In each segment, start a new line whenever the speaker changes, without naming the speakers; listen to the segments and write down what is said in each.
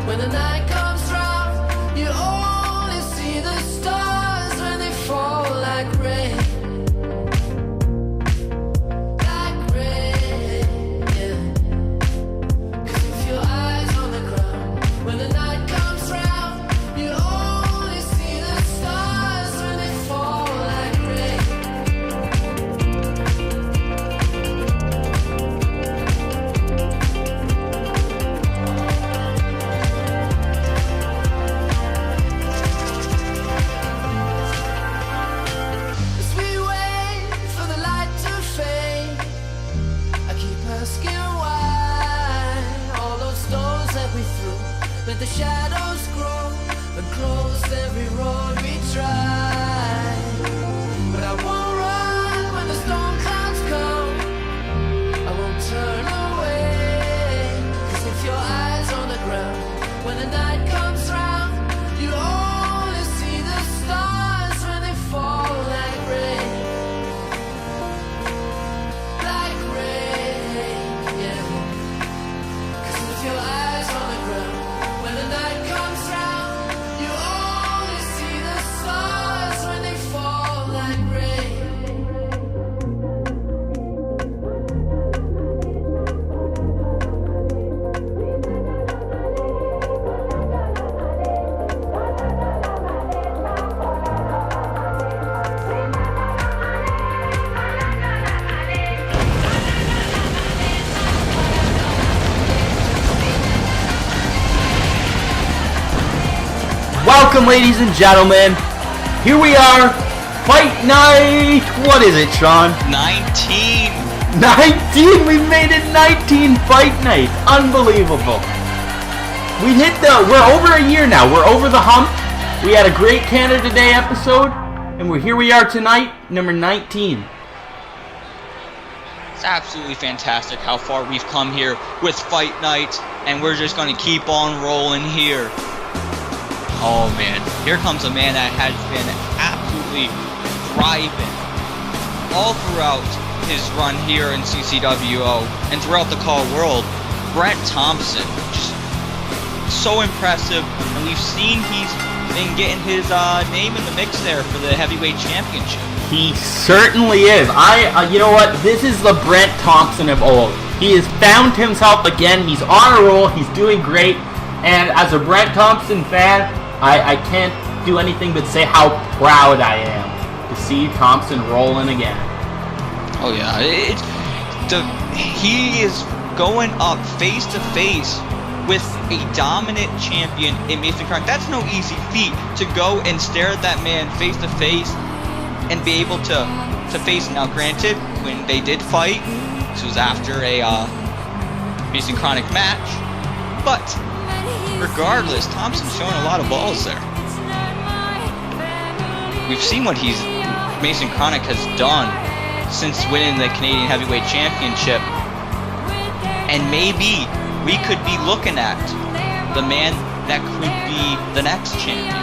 When the night comes round, you only see the stars when they fall like rain. Like rain, yeah. 'Cause if your eyes on the ground, when the night comes round, you only see the stars when they fall like rain. As we wait for the light to fade, I keep asking why all those stones that we threw let the shadows grow and close every road we tried. But I won't run when the storm clouds come, I won't turn away. 'Cause if your eyes on the ground, when the night comes round, you only see the stars when they fall like rain. Like rain, yeah. 'Cause if your eyes on the ground, when the night comes round, you only see the stars when they fall like rain.
Welcome, ladies and gentlemen. Here we are, fight night. What is it, Sean?
19.
19. We made it 19 fight night. Unbelievable. We're over a year now. We're over the hump. We had a great Canada Day episode, and here we are tonight, number 19.
It's absolutely fantastic how far we've come here with Fight Night, and we're just going to keep on rolling here. Oh man, here comes a man that has been absolutely thriving all throughout his run here in CCWO and throughout the call world. Brent Thompson, just so impressive, and we've seen he's been getting his name in the mix there for the heavyweight championship.
He certainly is. You know what? This is the Brent Thompson of old. He has found himself again. He's on a roll. He's doing great. And as a Brent Thompson fan, I can't do anything but say how proud I am to see Thompson rolling again.
Oh yeah, he is going up face to face with a dominant champion in Mason Chronic. That's no easy feat to go and stare at that man face to face and be able to face him. Now granted, when they did fight, this was after a Mason Chronic match, but regardless, Thompson's showing a lot of balls there. We've seen what Mason Chronic has done since winning the Canadian Heavyweight Championship, and maybe we could be looking at the man that could be the next champion.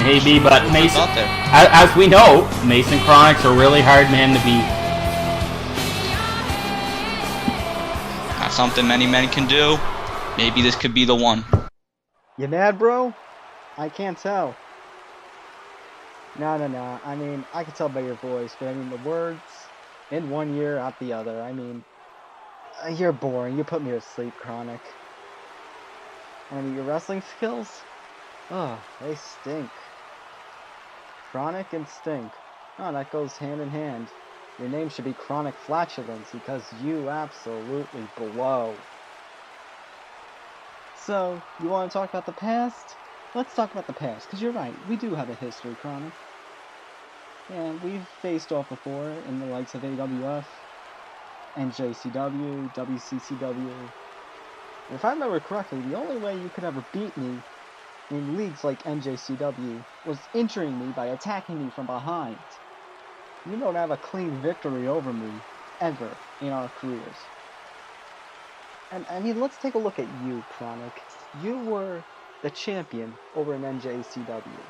Maybe, but Mason, as we know, Mason Chronic's a really hard man to beat.
Not something many men can do. Maybe this could be the one.
You mad, bro? I can't tell. No. I mean, I can tell by your voice, but I mean, the words in one ear, out the other. I mean, you're boring. You put me to sleep, Chronic. I mean, your wrestling skills? Oh, they stink. Chronic and stink. Oh, that goes hand in hand. Your name should be Chronic Flatulence because you absolutely blow. So, you want to talk about the past? Let's talk about the past, because you're right, we do have a history, Chronic. And we've faced off before in the likes of AWF, NJCW, WCCW. If I remember correctly, the only way you could ever beat me in leagues like NJCW was injuring me by attacking me from behind. You don't have a clean victory over me, ever, in our careers. And I mean, let's take a look at you, Chronic. You were the champion over in NJCW.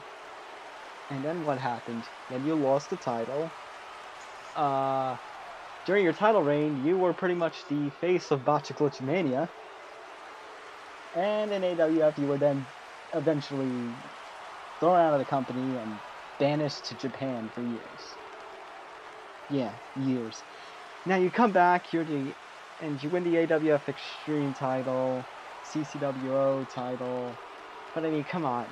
And then what happened? Then you lost the title. During your title reign, you were pretty much the face of Botcha Glitch Mania. And in AWF, you were then eventually thrown out of the company and banished to Japan for years. Yeah, years. Now you come back, and you win the AWF Extreme title, CCWO title. But I mean, come on.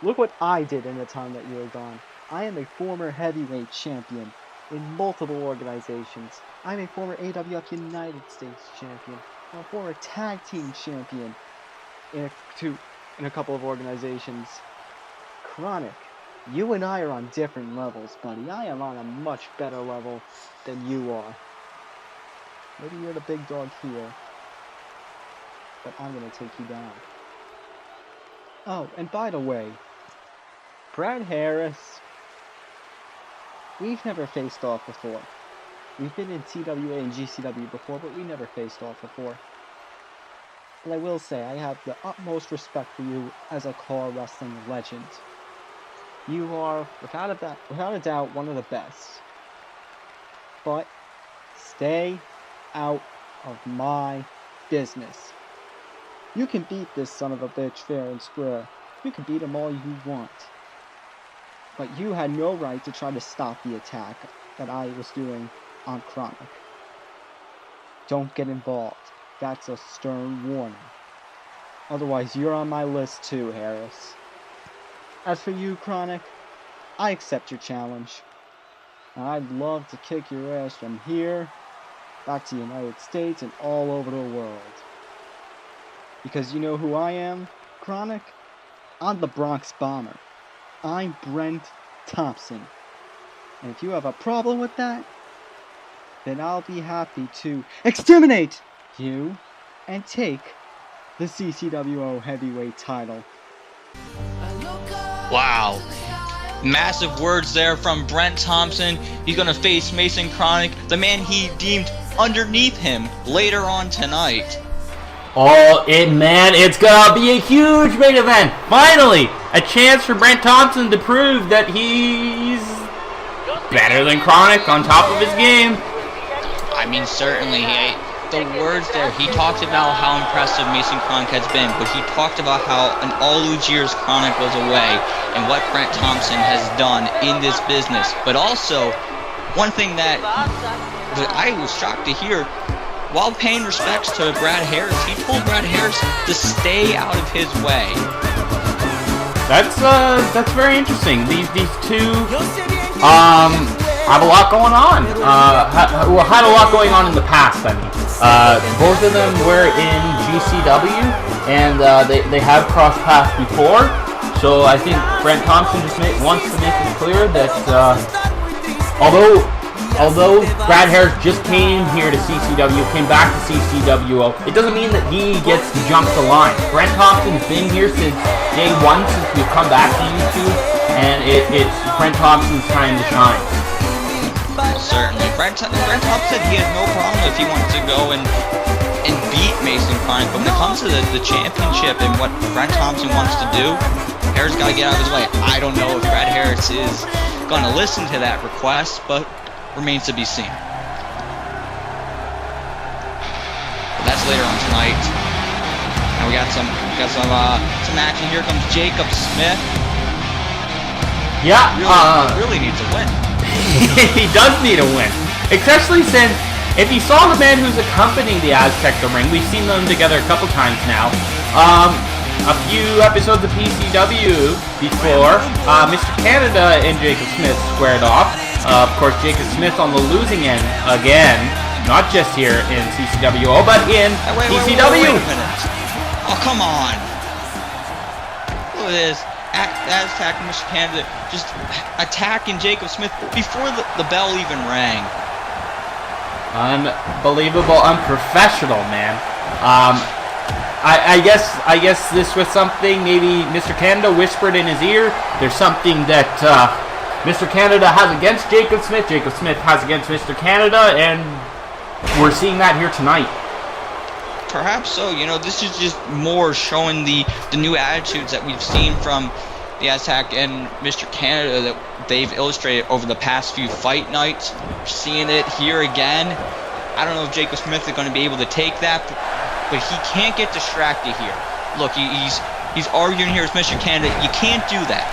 Look what I did in the time that you were gone. I am a former heavyweight champion in multiple organizations. I'm a former AWF United States champion. I'm a former tag team champion in a couple of organizations. Chronic, you and I are on different levels, buddy. I am on a much better level than you are. Maybe you're the big dog here, but I'm gonna take you down. Oh, and by the way, Brad Harris, we've never faced off before. We've been in TWA and GCW before, but we never faced off before. But I will say, I have the utmost respect for you as a car wrestling legend. You are, without a doubt, one of the best. But stay out of my business. You can beat this son of a bitch fair and square. You can beat him all you want. But you had no right to try to stop the attack that I was doing on Chronic. Don't get involved. That's a stern warning. Otherwise, you're on my list too, Harris. As for you, Chronic, I accept your challenge. And I'd love to kick your ass from here back to the United States and all over the world. Because you know who I am, Chronic? I'm the Bronx Bomber. I'm Brent Thompson. And if you have a problem with that, then I'll be happy to exterminate you and take the CCWO heavyweight title.
Wow. Massive words there from Brent Thompson. He's going to face Mason Chronic, the man he deemed underneath him, later on tonight.
Oh, it's gonna be a huge main event. Finally, a chance for Brent Thompson to prove that he's better than Chronic, on top of his game.
I mean, certainly, the words there, he talked about how impressive Mason Chronic has been, but he talked about how in all those years Chronic was away and what Brent Thompson has done in this business. But also, one thing that I was shocked to hear, while paying respects to Brad Harris, he told Brad Harris to stay out of his way.
That's very interesting. These two have a lot going on. Had a lot going on in the past. I mean, both of them were in GCW, and they have crossed paths before. So I think Brent Thompson just wants to make it clear that although Brad Harris just came here to CCW, came back to CCWO, it doesn't mean that he gets to jump the line. Brent Thompson's been here since day one, since we've come back to YouTube, and it's Brent Thompson's time to shine.
Certainly. Brent Thompson said he had no problem if he wanted to go and beat Mason Chronic, but when it comes to the championship and what Brent Thompson wants to do, Harris got to get out of his way. I don't know if Brad Harris is going to listen to that request, but remains to be seen. But that's later on tonight. And we got some action. Here comes Jacob Smith.
Yeah,
really needs a win.
He does need a win, especially since if he saw the man who's accompanying the Aztec to the ring, we've seen them together a couple times now. A few episodes of PCW before, Mr. Canada and Jacob Smith squared off. Of course, Jacob Smith on the losing end again, not just here in CCWO, but in PCW.
Wait a minute. Oh, come on. Look at this. Aztec and Mr. Canada just attacking Jacob Smith before the bell even rang.
Unbelievable, unprofessional, man. I guess this was something maybe Mr. Canada whispered in his ear. There's something that Mr. Canada has against Jacob Smith has against Mr. Canada, and we're seeing that here tonight.
Perhaps so. You know, this is just more showing the new attitudes that we've seen from the Aztec and Mr. Canada that they've illustrated over the past few fight nights. Seeing it here again. I don't know if Jacob Smith is going to be able to take that, but he can't get distracted here. look, he's arguing here with Mr. Canada. You can't do that.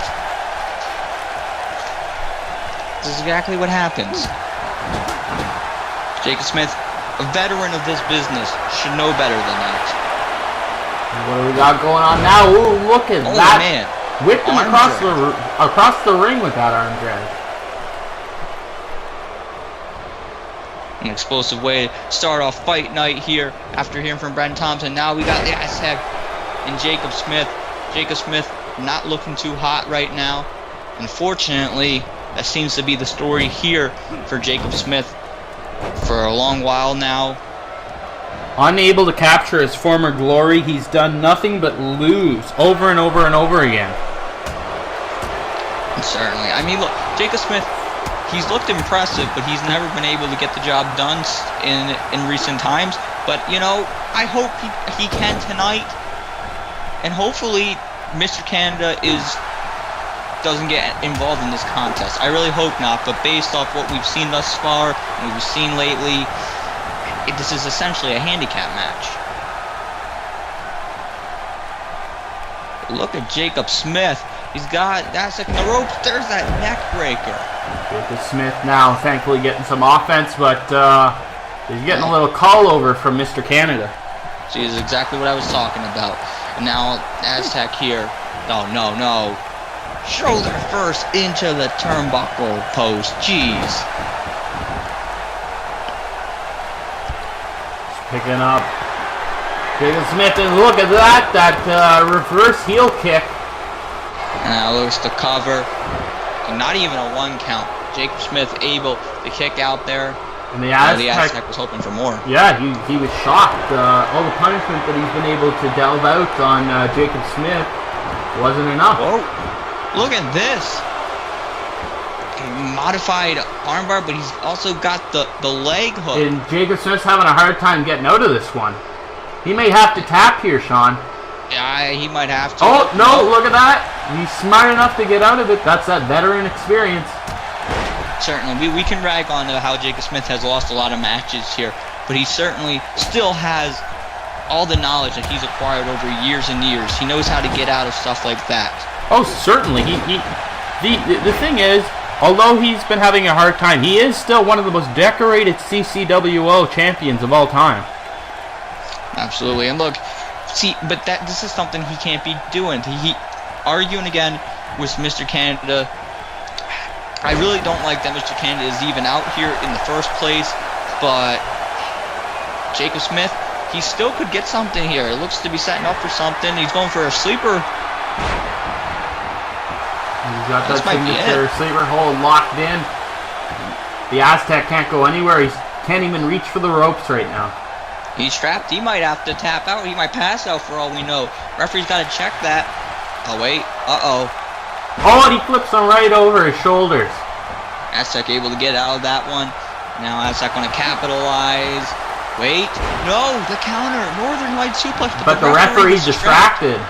This is exactly what happens. Jacob Smith, a veteran of this business, should know better than that.
What do we got going on now? Ooh, look at that.
Man.
Whipped him across the ring with that arm drag.
An explosive way to start off fight night here after hearing from Brendan Thompson. Now we got the Aztec and Jacob Smith. Jacob Smith not looking too hot right now. Unfortunately, that seems to be the story here for Jacob Smith for a long while now.
Unable to capture his former glory, he's done nothing but lose over and over and over again.
Certainly. I mean, look, Jacob Smith, he's looked impressive, but he's never been able to get the job done in recent times. But, you know, I hope he can tonight. And hopefully Mr. Canada doesn't get involved in this contest. I really hope not, but based off what we've seen thus far and we've seen lately, this is essentially a handicap match. Look at Jacob Smith. He's got that second in the ropes. There's that neck breaker.
Jacob Smith now thankfully getting some offense, but he's getting a little call over from Mr. Canada.
See, this is exactly what I was talking about. And now Aztec here. Oh, no. Shoulder first into the turnbuckle post. Jeez.
Picking up Jacob Smith, and look at that reverse heel kick.
And now looks to cover. And not even a 1 count. Jacob Smith able to kick out there.
And the
Aztec was hoping for more.
Yeah, he was shocked. All the punishment that he's been able to delve out on Jacob Smith wasn't enough.
Whoa. Look at this. Modified armbar, but he's also got the leg hook.
And Jacob Smith's having a hard time getting out of this one. He may have to tap here, Sean.
Yeah, he might have to.
Oh, no, look at that. He's smart enough to get out of it. That's that veteran experience.
Certainly. We can rag on how Jacob Smith has lost a lot of matches here, but he certainly still has all the knowledge that he's acquired over years and years. He knows how to get out of stuff like that.
Oh, certainly. The thing is, although he's been having a hard time, he is still one of the most decorated CCWO champions of all time.
Absolutely. And look, see, but this is something he can't be doing. He arguing again with Mr. Canada. I really don't like that Mr. Canada is even out here in the first place, but Jacob Smith, he still could get something here. It looks to be setting up for something. He's going for a sleeper.
He's got that signature sleeper hold locked in. The Aztec can't go anywhere. He can't even reach for the ropes right now.
He's trapped. He might have to tap out. He might pass out for all we know. Referee's got to check that. Oh, wait. Uh-oh.
Oh, and he flips him right over his shoulders.
Aztec able to get out of that one. Now Aztec going to capitalize. Wait. No, the counter. Northern Light suplex.
But the referee's distracted.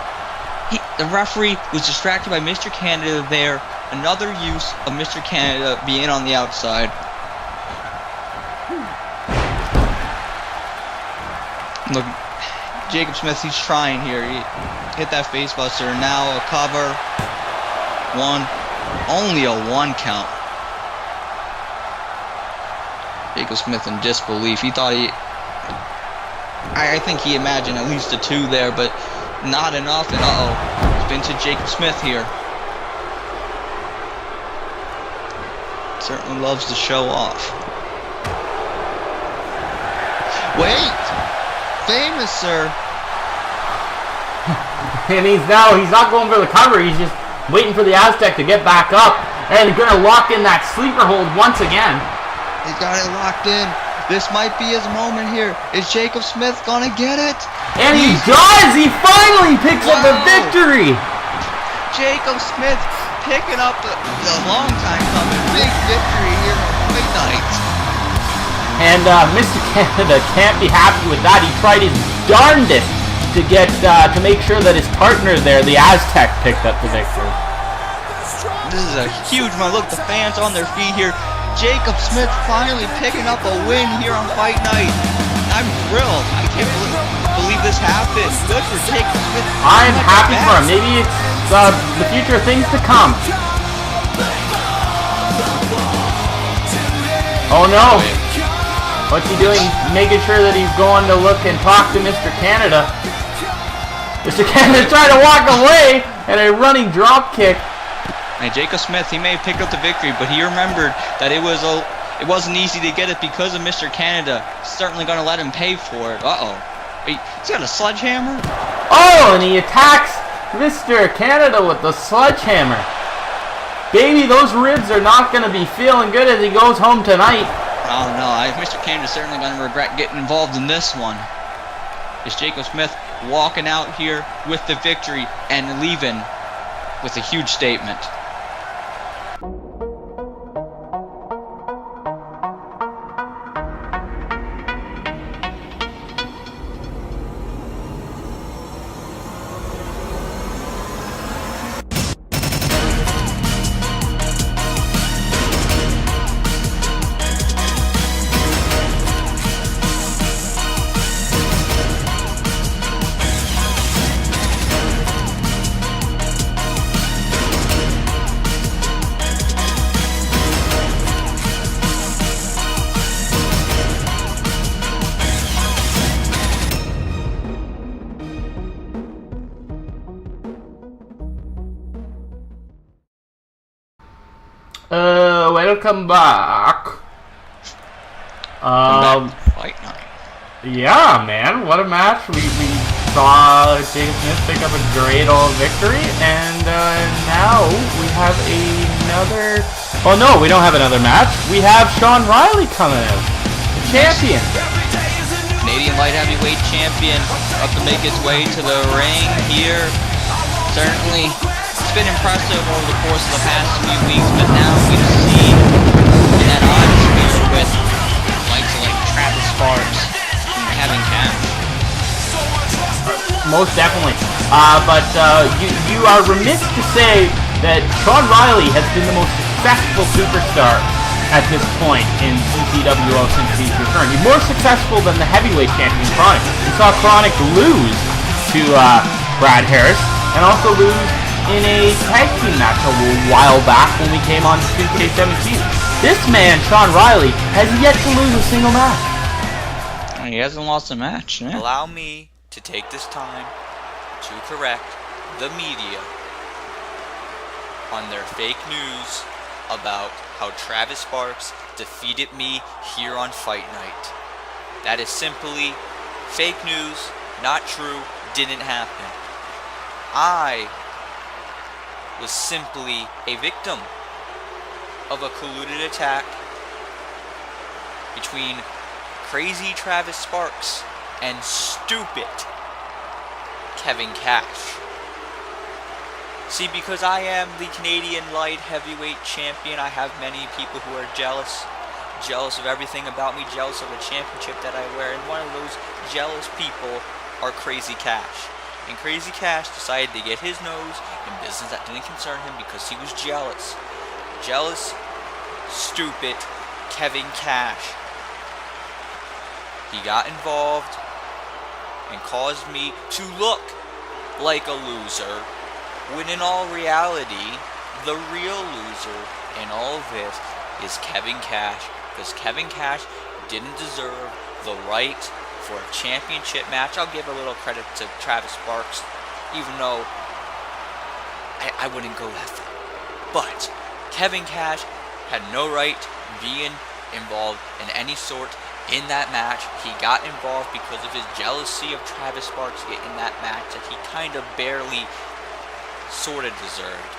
The referee was distracted by Mr. Canada there. Another use of Mr. Canada being on the outside. Look, Jacob Smith, he's trying here. He hit that face buster. Now a cover. Only a 1 count. Jacob Smith in disbelief. He thought I think he imagined at least a 2 there, but not enough. And vintage Jacob Smith here. Certainly loves to show off. Wait! Famous, sir.
And he's not going for the cover. He's just waiting for the Aztec to get back up. And going to lock in that sleeper hold once again.
He's got it locked in. This might be his moment here. Is Jacob Smith going to get it?
And he does! He finally picks up the victory!
Jacob Smith picking up the long time coming big victory here on Fight Night.
And Mr. Canada can't be happy with that. He tried his darndest to get to make sure that his partner there, the Aztec, picked up the victory.
This is a huge one. Look, the fans on their feet here. Jacob Smith finally picking up a win here on Fight Night. I'm thrilled. I can't believe it. believe this happened. Good for Jacob Smith.
I'm happy for him. Maybe it's the future things to come. Oh no! What's he doing? Making sure that he's going to look and talk to Mr. Canada. Mr. Canada trying to walk away and a running drop kick.
And Jacob Smith, he may have picked up the victory, but he remembered that it wasn't easy to get it because of Mr. Canada. Certainly going to let him pay for it. Uh-oh. He's got a sledgehammer?
Oh, and he attacks Mr. Canada with the sledgehammer. Baby, those ribs are not going to be feeling good as he goes home tonight.
Oh no, Mr. Canada's certainly going to regret getting involved in this one. Is Jacob Smith walking out here with the victory and leaving with a huge statement?
Welcome back.
Fight night.
Yeah, man, what a match. We saw Jacob Smith pick up a great old victory, and now we have another... Oh no, we don't have another match. We have Sean Riley coming out, the champion.
Canadian light heavyweight champion up to make his way to the ring here. Certainly, it's been impressive over the course of the past few weeks, but now we've seen that odds here with likes like Travis Sparks and Kevin Cash.
Most definitely. But you are remiss to say that Sean Riley has been the most successful superstar at this point in CCWO since he's returned. He's more successful than the heavyweight champion Chronic. We saw Chronic lose to Brad Harris and also lose in a tag team match a while back when we came on 2K17. This man, Sean Riley, has yet to lose a single match.
He hasn't lost a match. Yeah.
Allow me to take this time to correct the media on their fake news about how Travis Sparks defeated me here on Fight Night. That is simply fake news, not true, didn't happen. I was simply a victim of a colluded attack between crazy Travis Sparks and stupid Kevin Cash. See, because I am the Canadian light heavyweight champion, I have many people who are jealous of everything about me, jealous of the championship that I wear, and one of those jealous people are Crazy Cash. And Crazy Cash decided to get his nose in business that didn't concern him because he was jealous. Jealous, stupid Kevin Cash. He got involved and caused me to look like a loser, when in all reality, the real loser in all of this is Kevin Cash, because Kevin Cash didn't deserve the right for a championship match. I'll give a little credit to Travis Sparks, even though I wouldn't go that far. But Kevin Cash had no right being involved in any sort in that match. He got involved because of his jealousy of Travis Sparks getting that match that he kind of barely sort of deserved.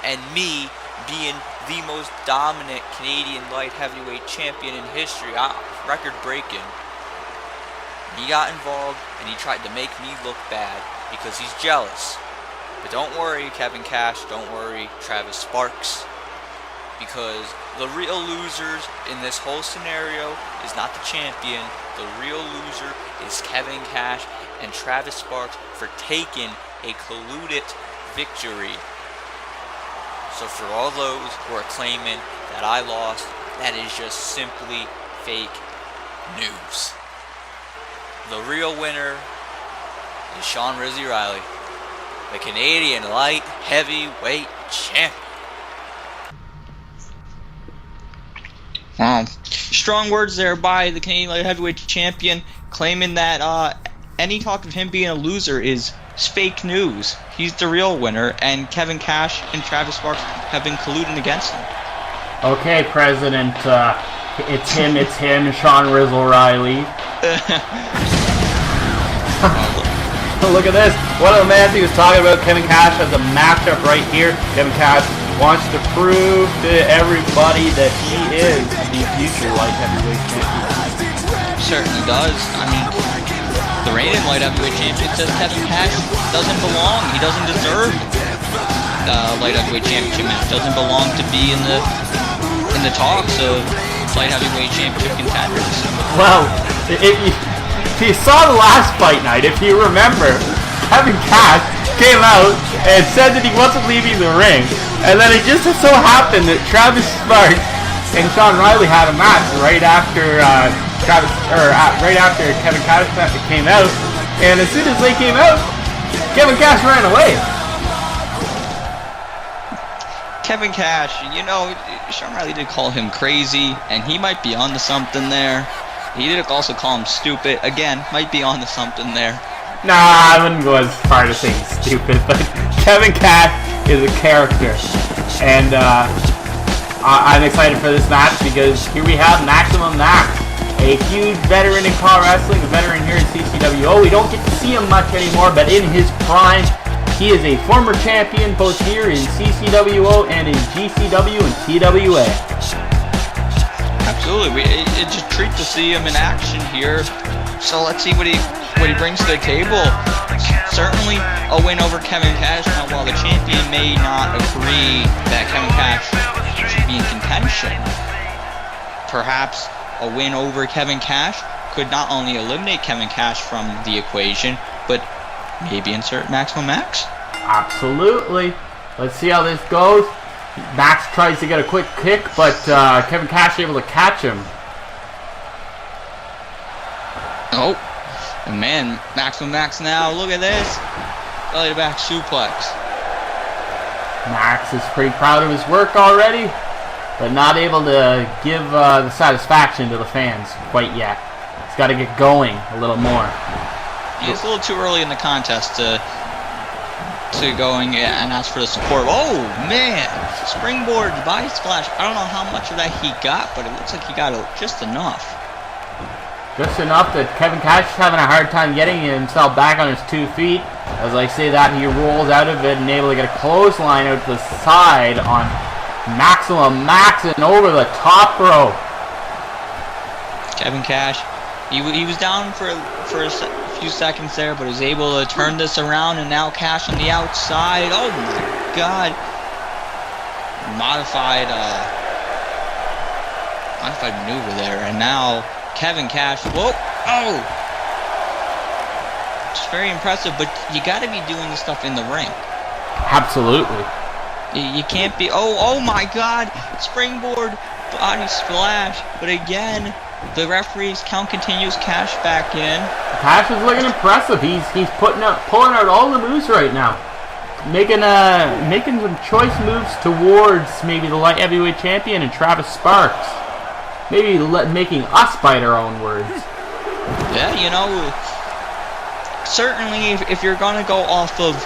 And me being the most dominant Canadian light heavyweight champion in history, record breaking, he got involved and he tried to make me look bad because he's jealous. But don't worry, Kevin Cash, don't worry, Travis Sparks, because the real losers in this whole scenario is not the champion. The real loser is Kevin Cash and Travis Sparks for taking a colluded victory. So for all those who are claiming that I lost, that is just simply fake news. The real winner is Sean Rizzy Riley, the Canadian light heavyweight champion.
Wow. Strong words there by the Canadian light heavyweight champion, claiming that any talk of him being a loser is fake news. He's the real winner, and Kevin Cash and Travis Sparks have been colluding against him.
Okay, President, it's him, Sean Rizzle Riley. Look at this. One of the man he was talking about, Kevin Cash has a matchup right here. Kevin Cash wants to prove to everybody that he is the future light heavyweight champion.
Certainly does. I mean, the reigning light heavyweight champion says Kevin Cash doesn't belong. He doesn't deserve light heavyweight championship match. Doesn't belong to be in the talks of light heavyweight championship contenders.
Well, if you saw the last fight night, if you remember, Kevin Cash came out and said that he wasn't leaving the ring, and then it just so happened that Travis Sparks and Sean Riley had a match right after right after Kevin Cash came out, and as soon as they came out, Kevin Cash ran away.
Kevin Cash, you know, Sean Riley did call him crazy, and he might be onto something there. He did also call him stupid. Again, might be onto something there.
Nah, I wouldn't go as far to saying stupid, but Kevin Cash is a character, and I'm excited for this match because here we have Maximum Max, a huge veteran in car wrestling, a veteran here in CCWO. We don't get to see him much anymore, but in his prime, he is a former champion both here in CCWO and in GCW and TWA.
Absolutely, it's a treat to see him in action here. So let's see what he brings to the table. Certainly a win over Kevin Cash. Now, while the champion may not agree that Kevin Cash should be in contention, perhaps a win over Kevin Cash could not only eliminate Kevin Cash from the equation, but maybe insert Maximum Max.
Absolutely. Let's see how this goes. Max tries to get a quick kick, but Kevin Cash able to catch him.
Oh, and man, Maximum Max now. Look at this. Belly to back suplex.
Max is pretty proud of his work already, but not able to give the satisfaction to the fans quite yet. He's got to get going a little more.
It's a little too early in the contest to going and ask for the support. Oh man, springboard body splash. I don't know how much of that he got, but it looks like he got just enough.
Just enough that Kevin Cash is having a hard time getting himself back on his 2 feet. As I say that, he rolls out of it and able to get a clothesline out to the side on Maximum Max and over the top rope.
Kevin Cash, he was down for a few seconds there, but was able to turn this around, and now Cash on the outside. Oh my God! Modified maneuver there, and now Kevin Cash. Whoa! Oh! It's very impressive, but you got to be doing this stuff in the ring.
Absolutely.
You can't be. Oh my God! Springboard body splash, but again. The referee's count continues. Cash back in.
Cash is looking impressive. He's pulling out all the moves right now, making some choice moves towards maybe the light heavyweight champion and Travis Sparks. Maybe making us bite our own words.
Yeah, you know, certainly if you're gonna go off of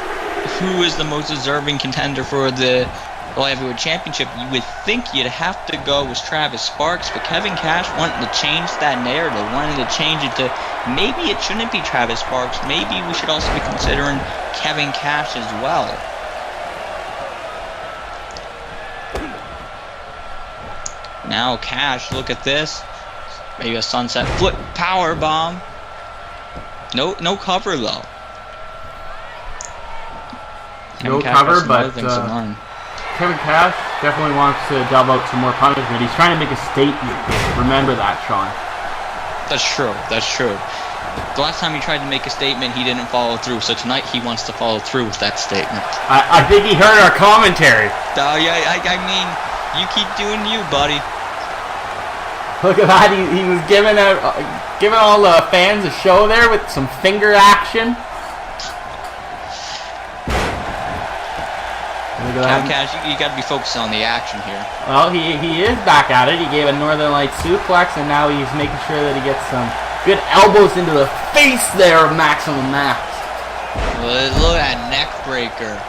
who is the most deserving contender for the light heavyweight championship, you would think you'd have to go with Travis Sparks, but Kevin Cash wanted to change that narrative, wanted to change it to maybe it shouldn't be Travis Sparks, maybe we should also be considering Kevin Cash as well. Now Cash, look at this, maybe a sunset flip power bomb. No cover though.
No cover, but Kevin Cash definitely wants to dub out some more punishment. He's trying to make a statement. Remember that, Sean.
That's true. The last time he tried to make a statement, he didn't follow through. So tonight, he wants to follow through with that statement.
I think he heard our commentary.
Oh, yeah, I mean, you keep doing you, buddy.
Look at that. He was giving all the fans a show there with some finger action. go
Kevin
ahead.
Cash, you got to be focused on the action here.
Well, he is back at it. He gave a Northern Light suplex, and now he's making sure that he gets some good elbows into the face there of Maximum Max.
Look at that neck breaker.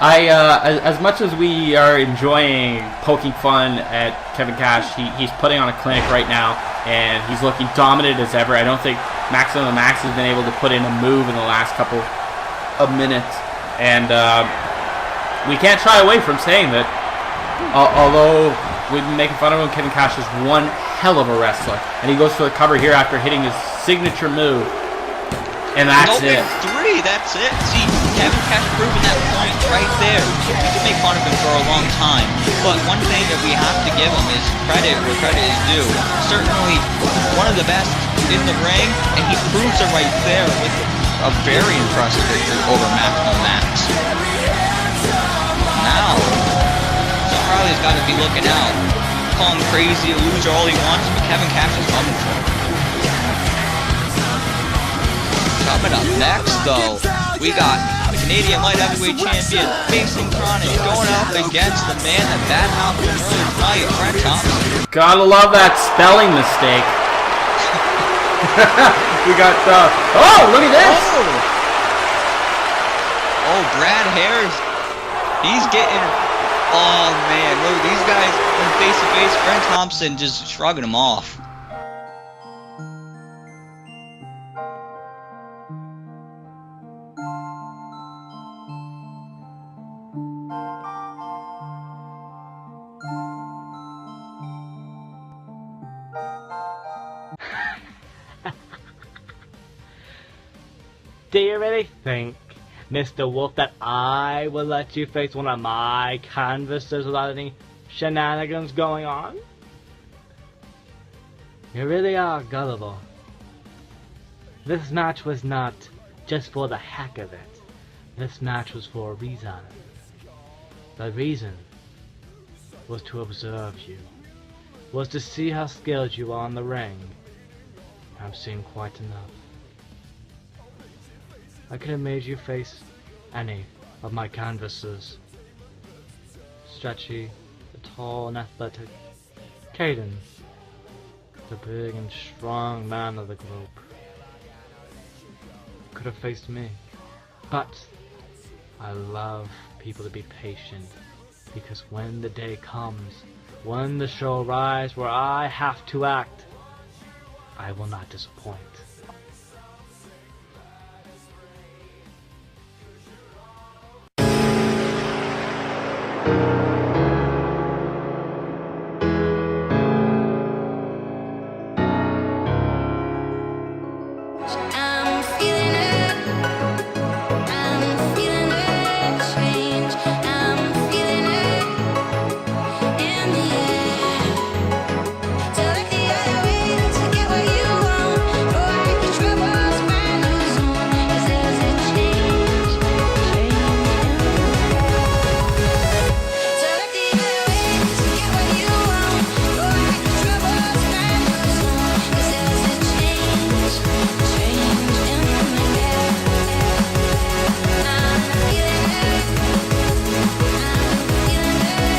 As much as we are enjoying poking fun at Kevin Cash, he's putting on a clinic right now, and he's looking dominant as ever. I don't think Maximum Max has been able to put in a move in the last couple of minutes, and we can't shy away from saying that, although we've been making fun of him, Kevin Cash is one hell of a wrestler, and he goes for the cover here after hitting his signature move. And that's it.
3, that's it. See, Kevin Cash proving that point right there. We could make fun of him for a long time, but one thing that we have to give him is credit where credit is due. Certainly one of the best in the ring, and he proves it right there with a very impressive victory over Maximum Max. Now, Sean Riley's got to be looking out. Call him crazy, a loser, all he wants, but Kevin Cash is coming for him. Coming up next, though, we got the Canadian Light Heavyweight Champion facing Chronic, going up against the man that badmouthed him earlier tonight, Brent Thompson.
Gotta love that spelling mistake. We got, oh, look at this!
Oh, Brad Harris, he's getting, oh man, look, these guys in face-to-face, Brent Thompson just shrugging him off.
Do you really think, Mr. Wolf, that I will let you face one of my canvassers without any shenanigans going on? You really are gullible. This match was not just for the heck of it. This match was for a reason. The reason was to observe you. Was to see how skilled you are in the ring. I've seen quite enough. I could have made you face any of my canvassers. Stretchy, the tall and athletic. Caden, the big and strong man of the group. Could have faced me. But I love people to be patient, because when the day comes, when the show arrives where I have to act, I will not disappoint.
I'm feeling it. I'm feeling it. Change. I'm feeling it in the air. Select the other way to get what you want. Go like the troubles, find new zone. 'Cause there's a change in the air. Select the other way to get what you want. Go like the troubles, find new zone. 'Cause there's a change in the air. I'm feeling it. I'm feeling it.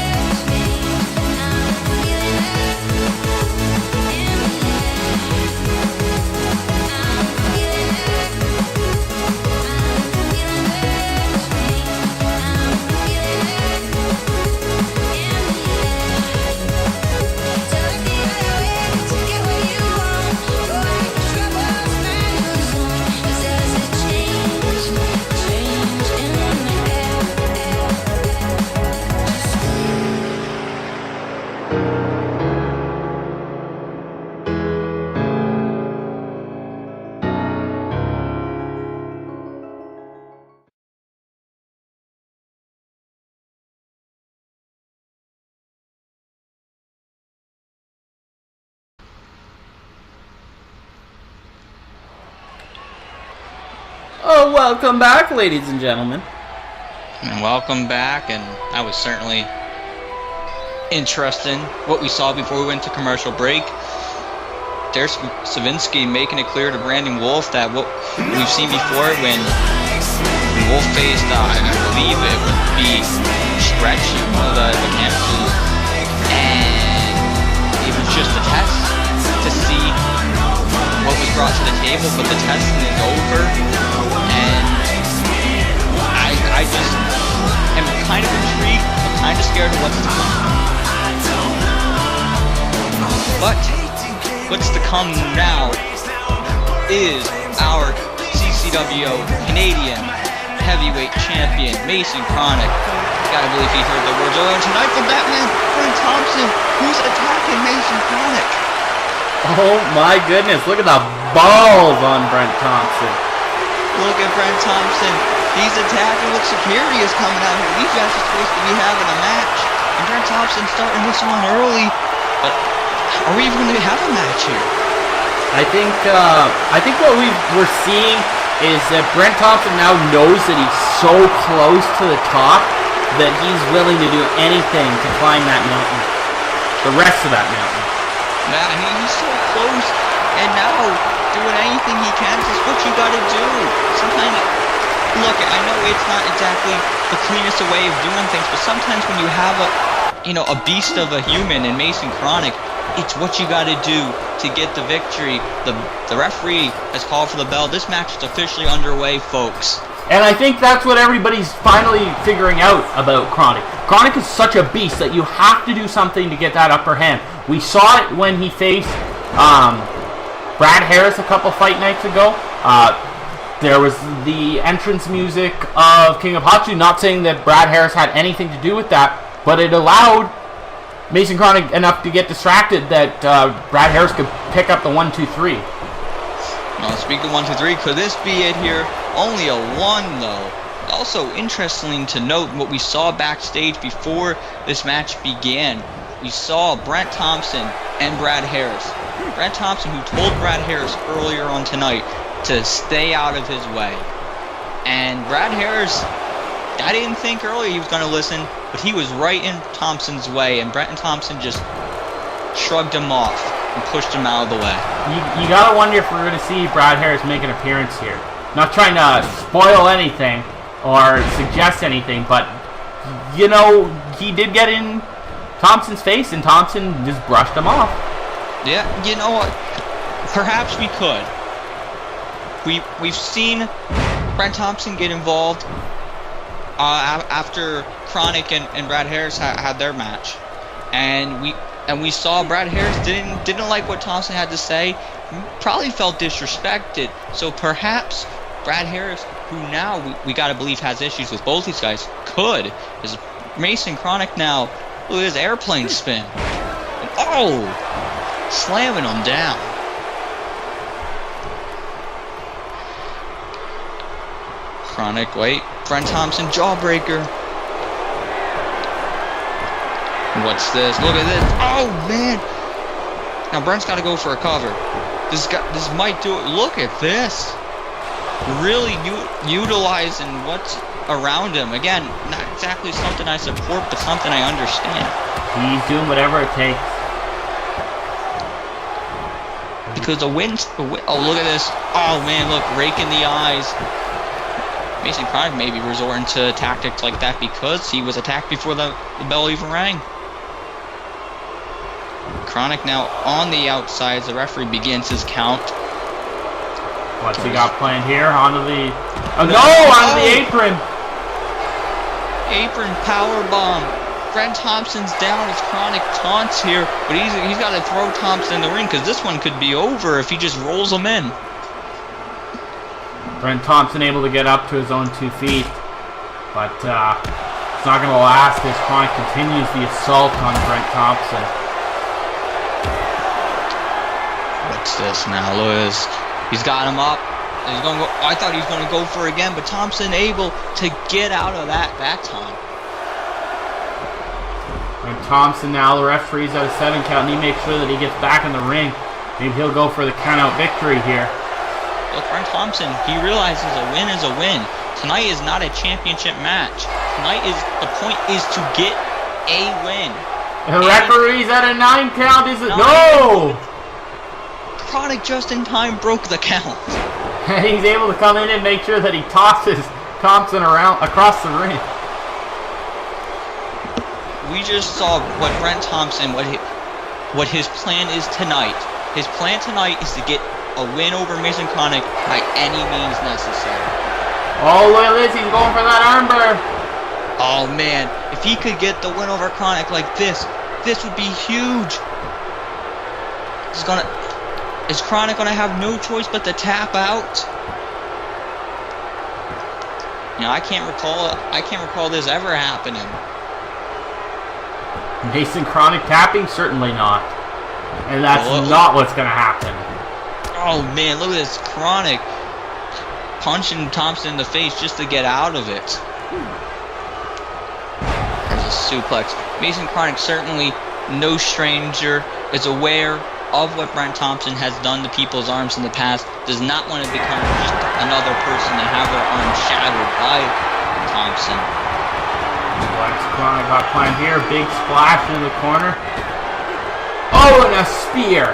Change. I'm feeling it in the air. I'm feeling it. I'm feeling it. Change. I'm feeling it in the air. Select the other way to get what you want. Go like the troubles, find new zone. 'Cause there's a change in the air.
Oh, welcome back, ladies and gentlemen.
And welcome back, and that was certainly interesting what we saw before we went to commercial break. There's Savinsky making it clear to Brandon Wolf that what we've seen before when Wolf faced, I believe it would be Stretch in one of the campuses, and it was just a test to see what was brought to the table, but the testing is over, and I just am kind of intrigued, but kind of scared of what's to come. But what's to come now is our CCWO Canadian Heavyweight Champion, Mason Chronic. Gotta believe he heard the words earlier tonight from Batman, Brent Thompson, who's attacking Mason Chronic.
Oh my goodness, look at the balls on Brent Thompson.
Look at Brent Thompson. He's attacking. Look, security is coming out here. These guys are supposed to be having a match. And Brent Thompson's starting this one early. But are we even going to have a match here?
I think what we're seeing is that Brent Thompson now knows that he's so close to the top that he's willing to do anything to climb that mountain. The rest of that mountain.
Yeah, he's so close. And now, doing anything he can is what you got to do. Sometimes, look, I know it's not exactly the cleanest way of doing things, but sometimes when you have a beast of a human in Mason Chronic, it's what you got to do to get the victory. The referee has called for the bell. This match is officially underway, folks.
And I think that's what everybody's finally figuring out about Chronic. Chronic is such a beast that you have to do something to get that upper hand. We saw it when he faced Brad Harris a couple fight nights ago. There was the entrance music of King of Hatsu, not saying that Brad Harris had anything to do with that, but it allowed Mason Chronic enough to get distracted that Brad Harris could pick up the 1-2-3.
Well, speak of 1-2-3, could this be it here? Only a 1 though. Also interesting to note what we saw backstage before this match began. We saw Brent Thompson and Brad Harris. Brent Thompson, who told Brad Harris earlier on tonight to stay out of his way. And Brad Harris, I didn't think earlier he was going to listen, but he was right in Thompson's way, and Brent Thompson just shrugged him off and pushed him out of the way.
You gotta wonder if we're gonna see Brad Harris make an appearance here. Not trying to spoil anything or suggest anything, but he did get in Thompson's face, and Thompson just brushed him off.
Yeah, you know what? Perhaps we could. We've seen Brent Thompson get involved after Chronic and Brad Harris had their match, and we saw Brad Harris didn't like what Thompson had to say, probably felt disrespected. So perhaps Brad Harris, who now we gotta believe has issues with both these guys, could, is Mason Chronic now. Look at his airplane spin. And, slamming him down. Chronic, wait. Brent Thompson, jawbreaker. What's this? Look at this. Oh, man. Now, Brent's got to go for a cover. This might do it. Look at this. Really utilizing what's around him. Again, not exactly something I support, but something I understand.
He's doing whatever it takes.
Because the wind. Oh, look at this. Oh, man, look. Raking the eyes. Mason Chronic maybe resorting to tactics like that because he was attacked before the bell even rang. Chronic now on the outside as the referee begins his count.
What's he got planned here? Onto the onto the apron.
Apron power bomb. Brent Thompson's down as Chronic taunts here, but he's got to throw Thompson in the ring because this one could be over if he just rolls him in.
Brent Thompson able to get up to his own 2 feet, but it's not going to last as Chronic continues the assault on Brent Thompson.
What's this now, Lewis? He's got him up. He's going to go. I thought he was going to go for it again, but Thompson able to get out of that time.
And Thompson now, the referee's at a 7 count, and he makes sure that he gets back in the ring. Maybe he'll go for the count-out victory here.
Look, Brent Thompson, he realizes a win is a win. Tonight is not a championship match. Tonight the point is to get a win.
The referee's at a 9 count, is it? No!
Chronic just in time broke the count.
And he's able to come in and make sure that he tosses Thompson around across the ring.
We just saw what Brent Thompson, what his plan is tonight. His plan tonight is to get a win over Mason Chronic by any means necessary.
Oh, look at this. He's going for that armbar.
Oh man, if he could get the win over Chronic like this would be huge. Is Chronic gonna have no choice but to tap out? You know, I can't recall this ever happening.
Mason Chronic tapping? Certainly not. And that's not what's gonna happen.
Oh man, look at this Chronic punching Thompson in the face just to get out of it. There's a suplex. Mason Chronic, certainly no stranger, is aware of what Brent Thompson has done to people's arms in the past, does not want to become just another person to have their arms shattered by Thompson.
What's Chronic got planned here? Big splash in the corner. Oh, and a spear.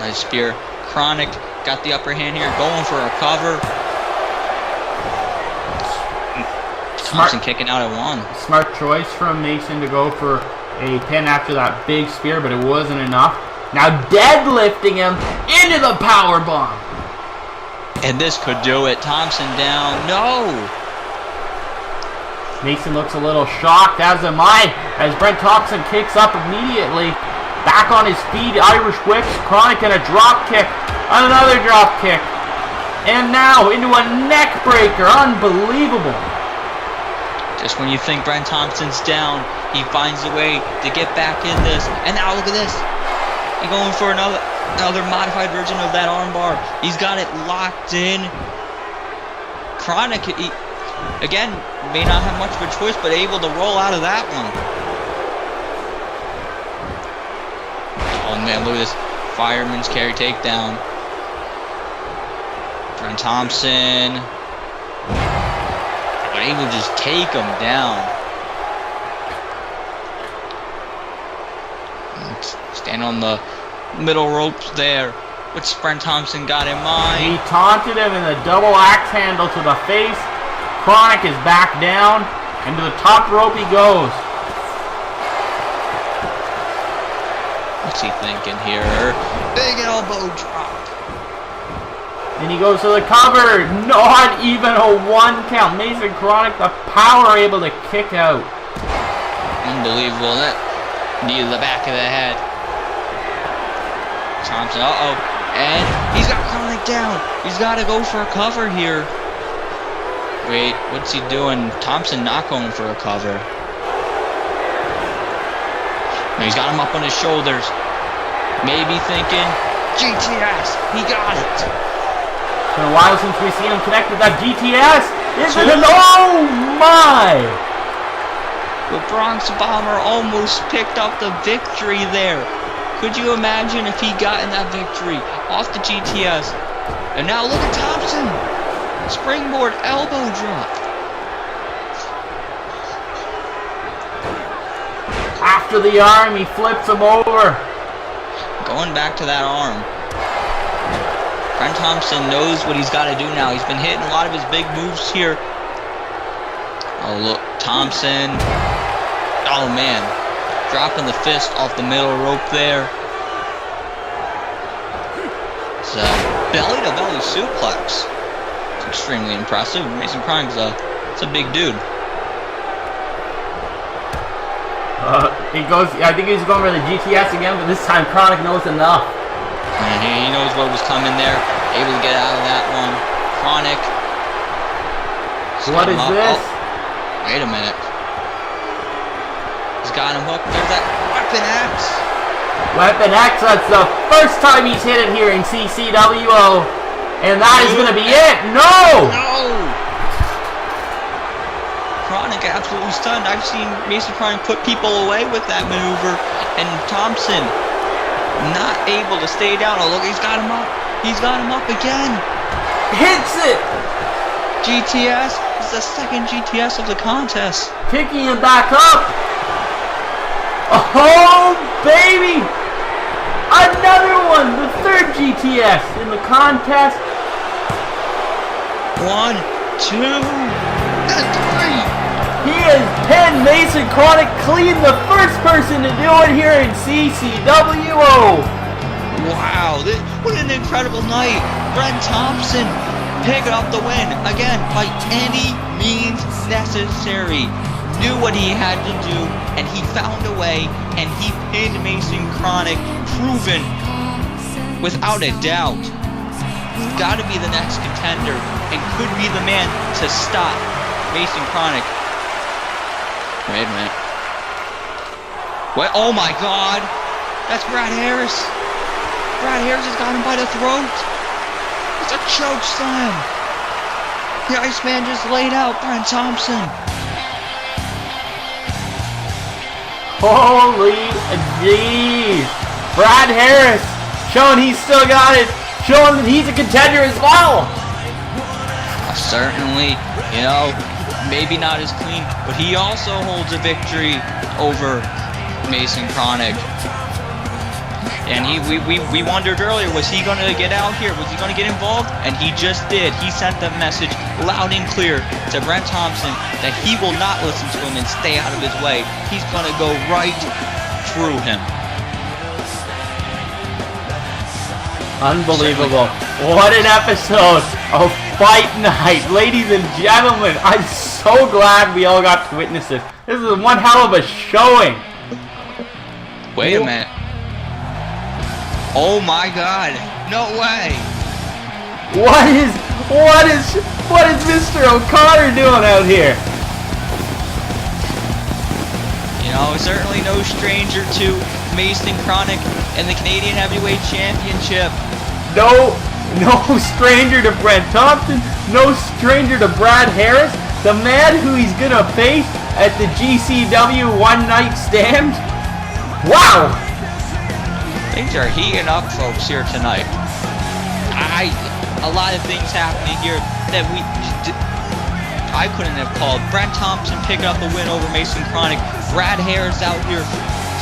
Nice spear. Chronic got the upper hand here, going for a cover. Thompson kicking out at one.
Smart choice from Mason to go for a pin after that big spear, but it wasn't enough. Now deadlifting him into the power bomb.
And this could do it. Thompson down. No!
Mason looks a little shocked, as am I, as Brent Thompson kicks up immediately. Back on his feet, Irish whips, Chronic and a drop kick. Another drop kick. And now into a neck breaker. Unbelievable.
Just when you think Brent Thompson's down, he finds a way to get back in this. And now look at this. He's going for another modified version of that armbar. He's got it locked in. Chronic, again, may not have much of a choice, but able to roll out of that one. Oh man, look at this fireman's carry takedown. Brent Thompson, but able to just take him down. Stand on the middle ropes there. What's Brent Thompson got in mind?
He taunted him in the double axe handle to the face. Chronic is back down, and to the top rope he goes.
What's he thinking here? Big elbow drop.
And he goes to the cover. Not even a 1 count. Mason Chronic, the power, able to kick out.
Unbelievable. That knee to the back of the head. Thompson, and he's got Chronic down. He's got to go for a cover here. Wait, what's he doing? Thompson not going for a cover. No, he's got him up on his shoulders. Maybe thinking, GTS, he got it.
It's been a while since we've seen him connect with that GTS. Oh my!
The Bronx Bomber almost picked up the victory there. Could you imagine if he gotten that victory off the GTS? And now look at Thompson. Springboard elbow drop.
After the arm, he flips him over.
Going back to that arm. Brent Thompson knows what he's got to do now. He's been hitting a lot of his big moves here. Oh, look. Thompson. Oh, man. Dropping the fist off the middle rope there. It's a belly-to-belly suplex. It's extremely impressive. Mason Chronic's it's a big dude.
I think he's going for the GTS again, but this time Chronic knows enough.
And he knows what was coming there. Able to get out of that one. Chronic.
What is this?
Oh, wait a minute. He's got him hooked. There's that Weapon X.
Weapon X, that's the first time he's hit it here in CCWO. And that is going to be it. No!
Chronic absolutely stunned. I've seen Mason Chronic put people away with that maneuver. And Thompson not able to stay down. Oh, look, he's got him up. He's got him up again.
Hits it!
GTS. This is the second GTS of the contest.
Picking him back up. Oh, baby! Another one! The third GTS in the contest.
1, 2, and 3.
He has pinned Mason Chronic clean, the first person to do it here in CCWO.
Wow, what an incredible night. Brent Thompson picking up the win, again, by any means necessary. Knew what he had to do, and he found a way, and he pinned Mason Chronic, proven, without a doubt, got to be the next contender, and could be the man to stop Mason Chronic. Wait a minute. What? Oh my God! That's Brad Harris! Brad Harris has got him by the throat! It's a choke slam! The Iceman just laid out Brent Thompson!
Holy jeez! Brad Harris showing he's still got it, showing that he's a contender as well!
Certainly, maybe not as clean, but he also holds a victory over Mason Chronic. And we wondered earlier, was he going to get out here? Was he going to get involved? And he just did. He sent the message loud and clear to Brent Thompson that he will not listen to him and stay out of his way. He's going to go right through him.
Unbelievable. What an episode of Fight Night. Ladies and gentlemen, I'm so glad we all got to witness this. This is one hell of a showing.
Wait a minute. Oh my God. No way.
What is Mr. O'Connor doing out here?
Certainly no stranger to Mason Chronic and the Canadian Heavyweight Championship.
No stranger to Brent Thompson, no stranger to Brad Harris, the man who he's gonna face at the GCW One Night Stand. Wow!
Things are heating up, folks, here tonight. A lot of things happening here that I couldn't have called. Brent Thompson picking up a win over Mason Chronic. Brad Harris out here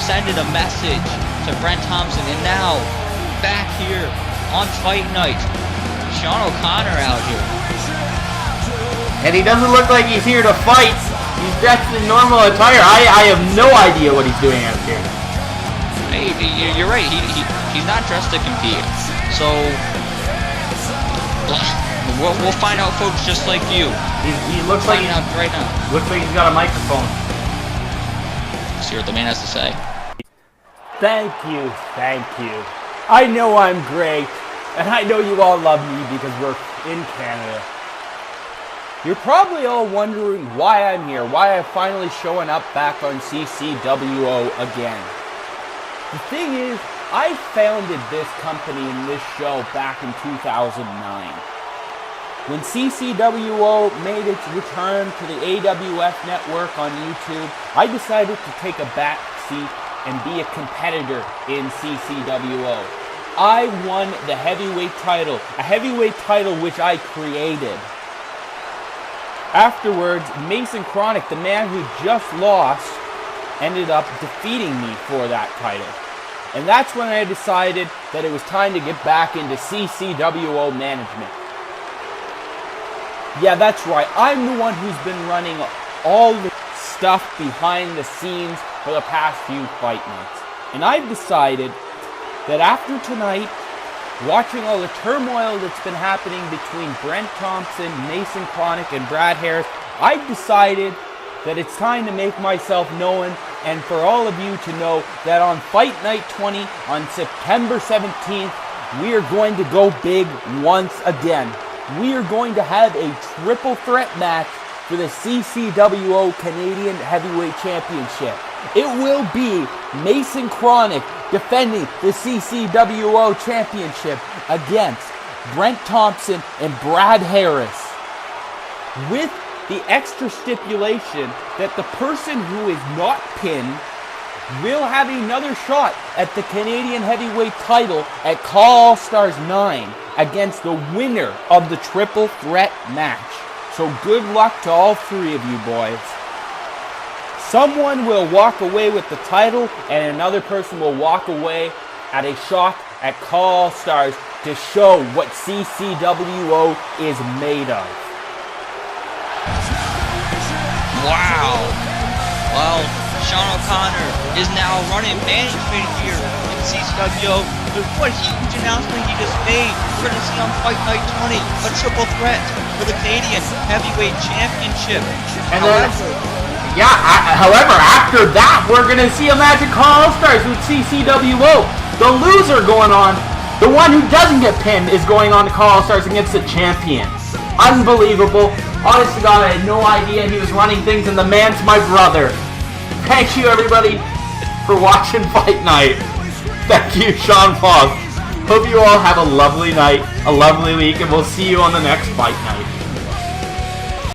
sending a message to Brent Thompson. And now, back here on Fight Night, Sean O'Connor out here.
And he doesn't look like he's here to fight. He's dressed in normal attire. I have no idea what he's doing out here.
Hey, you're right. He's not dressed to compete. So we'll find out, folks, just like you.
He looks like
out right now.
Looks like he's got a microphone.
Let's hear what the man has to say.
Thank you. I know I'm great, and I know you all love me because we're in Canada. You're probably all wondering why I'm here, why I'm finally showing up back on CCWO again. The thing is, I founded this company and this show back in 2009. When CCWO made its return to the AWF network on YouTube, I decided to take a back seat and be a competitor in CCWO. I won the heavyweight title, a heavyweight title which I created. Afterwards, Mason Chronic, the man who just lost, ended up defeating me for that title. And that's when I decided that it was time to get back into CCWO management. Yeah, that's right. I'm the one who's been running all the stuff behind the scenes for the past few fight nights. And I've decided that after tonight, watching all the turmoil that's been happening between Brent Thompson, Mason Chronic, and Brad Harris, I've decided that it's time to make myself known and for all of you to know that on Fight Night 20 on September 17th, we are going to go big once again. We are going to have a triple threat match for the CCWO Canadian Heavyweight Championship. It will be Mason Chronic defending the CCWO Championship against Brent Thompson and Brad Harris, with the extra stipulation that the person who is not pinned will have another shot at the Canadian Heavyweight title at Call Stars 9 against the winner of the triple threat match. So good luck to all three of you boys. Someone will walk away with the title and another person will walk away at a shot at Call Stars to show what CCWO is made of.
Wow. Well, Sean O'Connor is now running management here in CCWO. But what a huge announcement he just made. We're going to see on Fight Night 20 a triple threat for the Canadian Heavyweight Championship.
And however, after that, we're going to see a match at All-Stars with CCWO. The loser going on, the one who doesn't get pinned, is going on to All-Stars against the champion. Unbelievable. Honest to God, I had no idea he was running things, and the man's my brother. Thank you, everybody, for watching Fight Night. Thank you, Sean Fogg. Hope you all have a lovely night, a lovely week, and we'll see you on the next Fight Night.